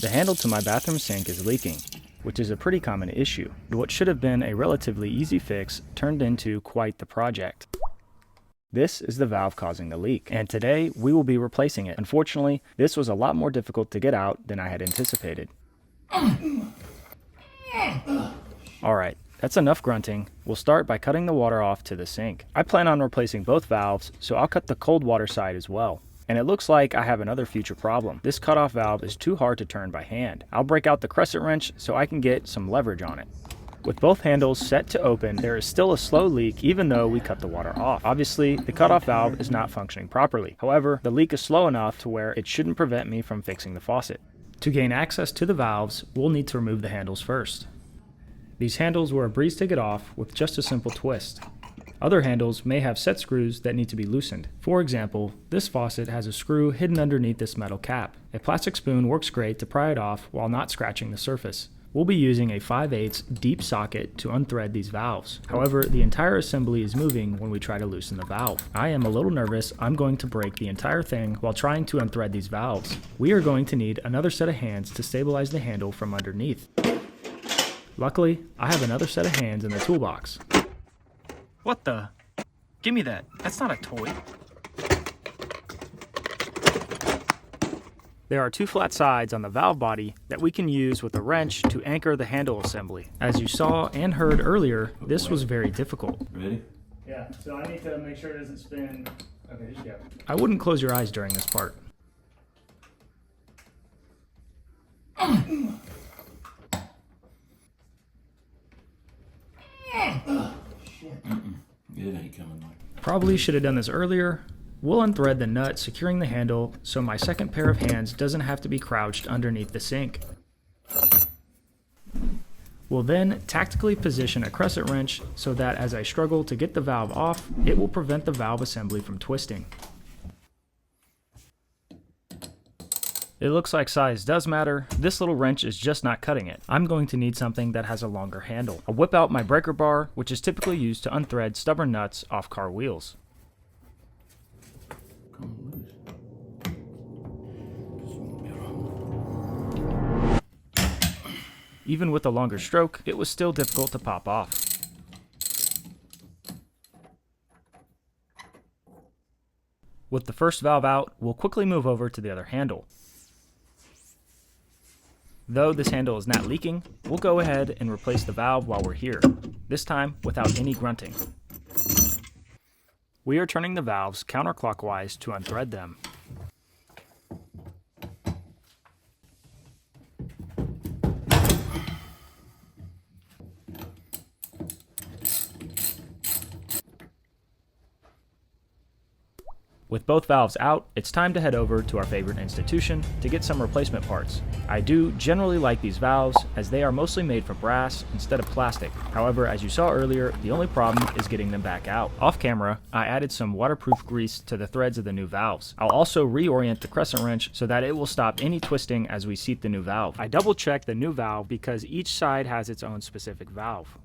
The handle to my bathroom sink is leaking, which is a pretty common issue. What should have been a relatively easy fix turned into quite the project. This is the valve causing the leak, and today we will be replacing it. Unfortunately, this was a lot more difficult to get out than I had anticipated. Alright, that's enough grunting. We'll start by cutting the water off to the sink. I plan on replacing both valves, so I'll cut the cold water side as well. And it looks like I have another future problem. This cutoff valve is too hard to turn by hand. I'll break out the crescent wrench so I can get some leverage on it. With both handles set to open, there is still a slow leak even though we cut the water off. Obviously, the cutoff valve is not functioning properly. However, the leak is slow enough to where it shouldn't prevent me from fixing the faucet. To gain access to the valves, we'll need to remove the handles first. These handles were a breeze to get off with just a simple twist. Other handles may have set screws that need to be loosened. For example, this faucet has a screw hidden underneath this metal cap. A plastic spoon works great to pry it off while not scratching the surface. We'll be using a 5/8 deep socket to unthread these valves. However, the entire assembly is moving when we try to loosen the valve. I am a little nervous I'm going to break the entire thing while trying to unthread these valves. We are going to need another set of hands to stabilize the handle from underneath. Luckily, I have another set of hands in the toolbox. What the? Give me that. That's not a toy. There are two flat sides on the valve body that we can use with a wrench to anchor the handle assembly. As you saw and heard earlier, this was very difficult. Ready? Yeah, so I need to make sure it doesn't spin. Okay, just go. I wouldn't close your eyes during this part. It ain't coming like. Probably should have done this earlier. We'll unthread the nut securing the handle so my second pair of hands doesn't have to be crouched underneath the sink. We'll then tactically position a crescent wrench so that as I struggle to get the valve off, it will prevent the valve assembly from twisting. It looks like size does matter. This little wrench is just not cutting it. I'm going to need something that has a longer handle. I'll whip out my breaker bar, which is typically used to unthread stubborn nuts off car wheels. Even with a longer stroke, it was still difficult to pop off. With the first valve out, we'll quickly move over to the other handle. Though this handle is not leaking, we'll go ahead and replace the valve while we're here, this time without any grunting. We are turning the valves counterclockwise to unthread them. With both valves out, it's time to head over to our favorite institution to get some replacement parts. I do generally like these valves as they are mostly made from brass instead of plastic. However, as you saw earlier, the only problem is getting them back out. Off camera, I added some waterproof grease to the threads of the new valves. I'll also reorient the crescent wrench so that it will stop any twisting as we seat the new valve. I double checked the new valve because each side has its own specific valve.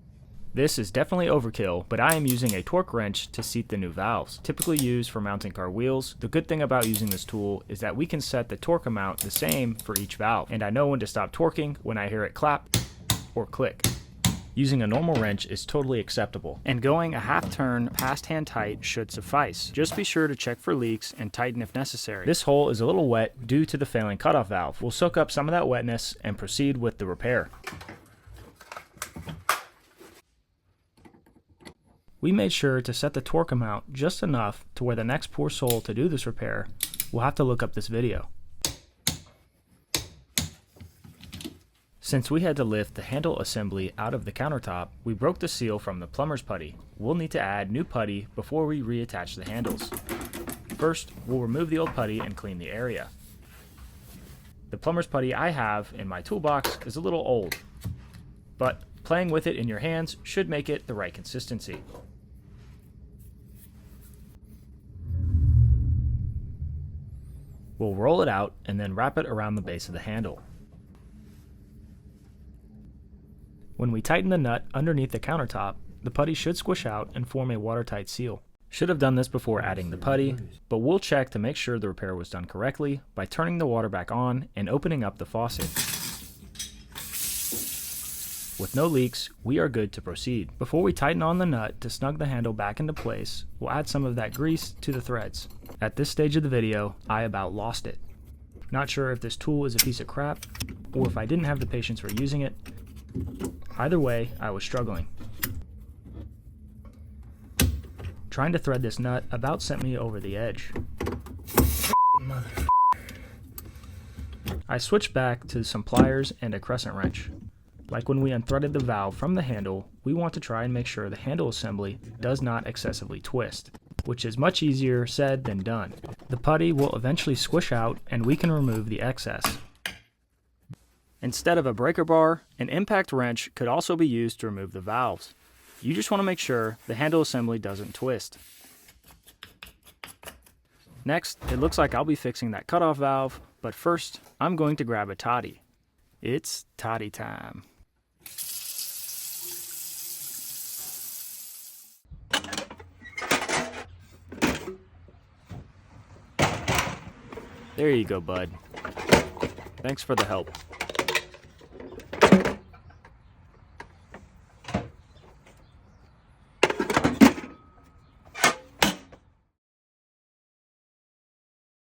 This is definitely overkill, but I am using a torque wrench to seat the new valves, typically used for mounting car wheels. The good thing about using this tool is that we can set the torque amount the same for each valve, and I know when to stop torquing when I hear it clap or click. Using a normal wrench is totally acceptable, and going a half turn past hand tight should suffice. Just be sure to check for leaks and tighten if necessary. This hole is a little wet due to the failing cutoff valve. We'll soak up some of that wetness and proceed with the repair. We made sure to set the torque amount just enough to where the next poor soul to do this repair will have to look up this video. Since we had to lift the handle assembly out of the countertop, we broke the seal from the plumber's putty. We'll need to add new putty before we reattach the handles. First, we'll remove the old putty and clean the area. The plumber's putty I have in my toolbox is a little old, but playing with it in your hands should make it the right consistency. We'll roll it out and then wrap it around the base of the handle. When we tighten the nut underneath the countertop, the putty should squish out and form a watertight seal. Should have done this before adding the putty, but we'll check to make sure the repair was done correctly by turning the water back on and opening up the faucet. With no leaks, we are good to proceed. Before we tighten on the nut to snug the handle back into place, we'll add some of that grease to the threads. At this stage of the video, I about lost it. Not sure if this tool is a piece of crap, or if I didn't have the patience for using it. Either way, I was struggling. Trying to thread this nut about sent me over the edge. I switched back to some pliers and a crescent wrench. Like when we unthreaded the valve from the handle, we want to try and make sure the handle assembly does not excessively twist, which is much easier said than done. The putty will eventually squish out and we can remove the excess. Instead of a breaker bar, an impact wrench could also be used to remove the valves. You just want to make sure the handle assembly doesn't twist. Next, it looks like I'll be fixing that cutoff valve, but first, I'm going to grab a toddy. It's toddy time. There you go, bud. Thanks for the help.